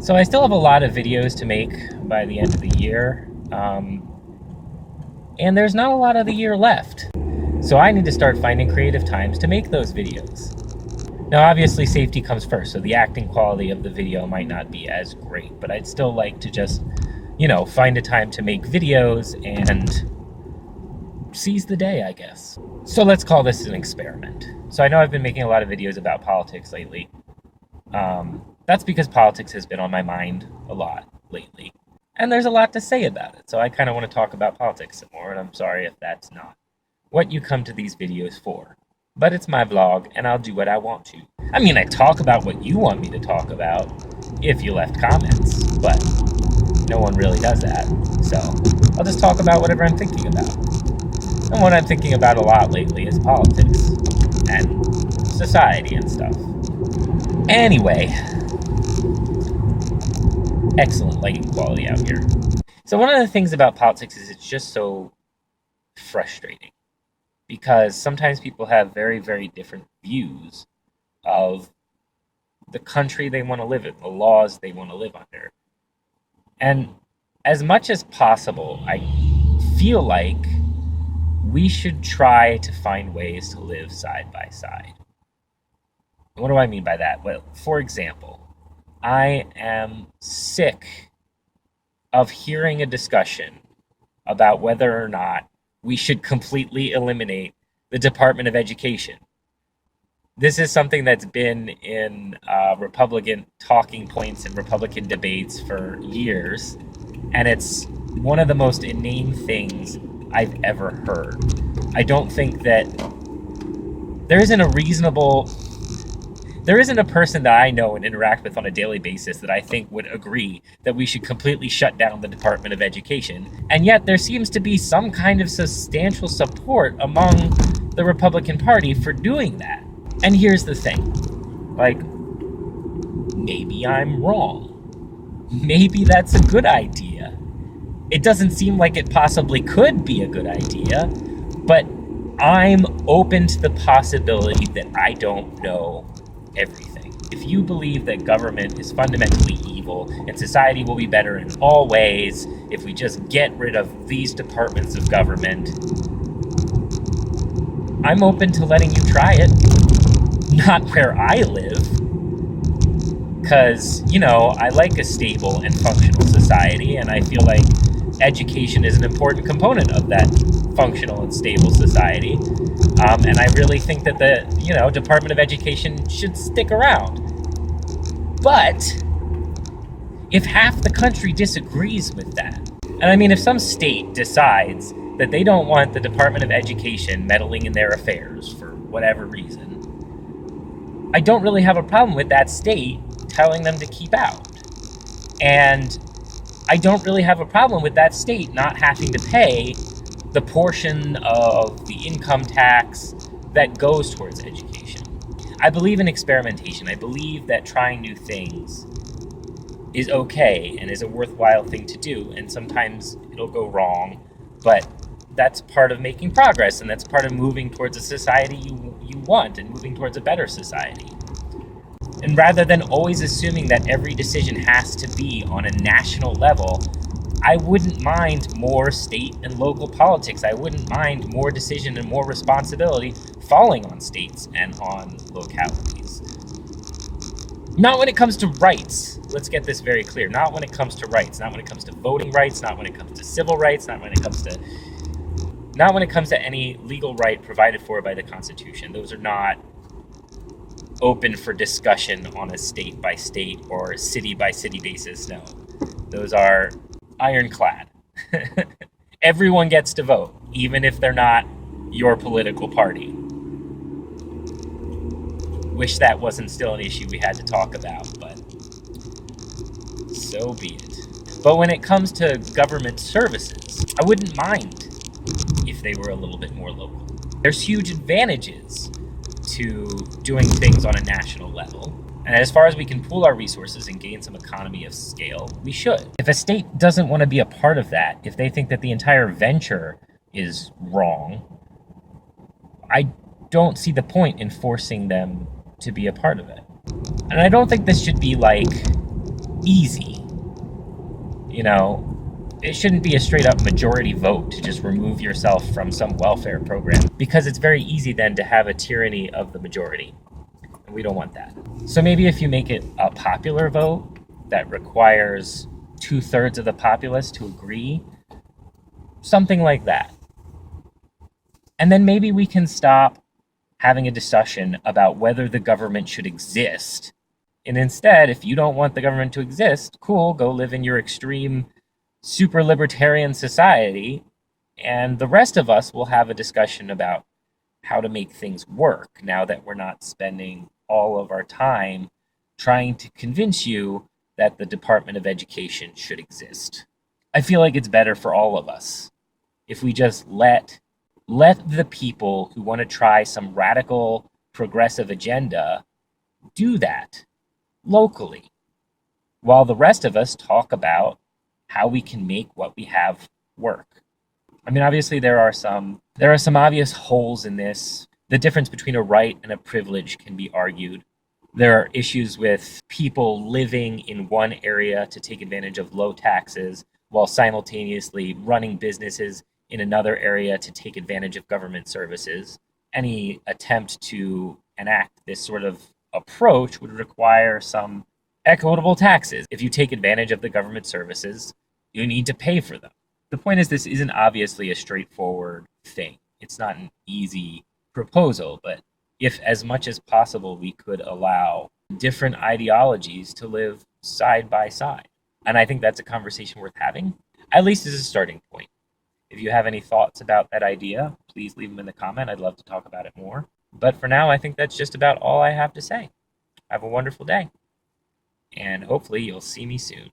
So I still have a lot of videos to make by the end of the year, and there's not a lot of the year left. So I need to start finding creative times to make those videos. Now, obviously, safety comes first, so the acting quality of the video might not be as great, but I'd still like to just, find a time to make videos and seize the day, I guess. So let's call this an experiment. So I know I've been making a lot of videos about politics lately. That's because politics has been on my mind a lot lately. And there's a lot to say about it, so I kind of want to talk about politics some more, and I'm sorry if that's not what you come to these videos for. But it's my vlog, and I'll do what I want to. I mean, I talk about what you want me to talk about, if you left comments, but no one really does that. So I'll just talk about whatever I'm thinking about. And what I'm thinking about a lot lately is politics, and society and stuff. Anyway, excellent lighting quality out here. So one of the things about politics is it's just so frustrating, because sometimes people have very, very different views of the country they want to live in, the laws they want to live under. And as much as possible, I feel like we should try to find ways to live side by side. What do I mean by that? Well, for example, I am sick of hearing a discussion about whether or not we should completely eliminate the Department of Education. This is something that's been in Republican talking points and Republican debates for years, and it's one of the most inane things I've ever heard. I don't think that there isn't a person that I know and interact with on a daily basis that I think would agree that we should completely shut down the Department of Education. And yet there seems to be some kind of substantial support among the Republican Party for doing that. And here's the thing, maybe I'm wrong. Maybe that's a good idea. It doesn't seem like it possibly could be a good idea, but I'm open to the possibility that I don't know everything. If you believe that government is fundamentally evil and society will be better in all ways if we just get rid of these departments of government, I'm open to letting you try it. Not where I live, because, I like a stable and functional society, and I feel like education is an important component of that functional and stable society. And I really think that the, Department of Education should stick around. But if half the country disagrees with that, and I mean, if some state decides that they don't want the Department of Education meddling in their affairs for whatever reason, I don't really have a problem with that state telling them to keep out. And I don't really have a problem with that state not having to pay the portion of the income tax that goes towards education. I believe in experimentation. I believe that trying new things is okay and is a worthwhile thing to do, and sometimes it'll go wrong, but that's part of making progress, and that's part of moving towards a society you want and moving towards a better society. And rather than always assuming that every decision has to be on a national level, I wouldn't mind more state and local politics. I wouldn't mind more decision and more responsibility falling on states and on localities. Not when it comes to rights. Let's get this very clear. Not when it comes to rights. Not when it comes to voting rights. Not when it comes to civil rights. Not when it comes to any legal right provided for by the Constitution. Those are not open for discussion on a state by state or city by city basis. No, those are ironclad. Everyone gets to vote, even if they're not your political party. Wish that wasn't still an issue we had to talk about, but so be it. But when it comes to government services, I wouldn't mind if they were a little bit more local. There's huge advantages to doing things on a national level. And as far as we can pool our resources and gain some economy of scale, we should. If a state doesn't want to be a part of that, if they think that the entire venture is wrong, I don't see the point in forcing them to be a part of it. And I don't think this should be like easy. You know, it shouldn't be a straight up majority vote to just remove yourself from some welfare program, because it's very easy then to have a tyranny of the majority. And we don't want that. So maybe if you make it a popular vote that requires 2/3 of the populace to agree, something like that. And then maybe we can stop having a discussion about whether the government should exist. And instead, if you don't want the government to exist, cool, go live in your extreme super libertarian society. And the rest of us will have a discussion about how to make things work now that we're not spending all of our time trying to convince you that the Department of Education should exist. I feel like it's better for all of us if we just let the people who want to try some radical progressive agenda do that locally, while the rest of us talk about how we can make what we have work. I mean, obviously there are some obvious holes in this. The difference between a right and a privilege can be argued. There are issues with people living in one area to take advantage of low taxes while simultaneously running businesses in another area to take advantage of government services. Any attempt to enact this sort of approach would require some equitable taxes. If you take advantage of the government services, you need to pay for them. The point is, this isn't obviously a straightforward thing. It's not an easy proposal, but if as much as possible we could allow different ideologies to live side by side. And I think that's a conversation worth having, at least as a starting point. If you have any thoughts about that idea, please leave them in the comment. I'd love to talk about it more. But for now, I think that's just about all I have to say. Have a wonderful day, and hopefully you'll see me soon.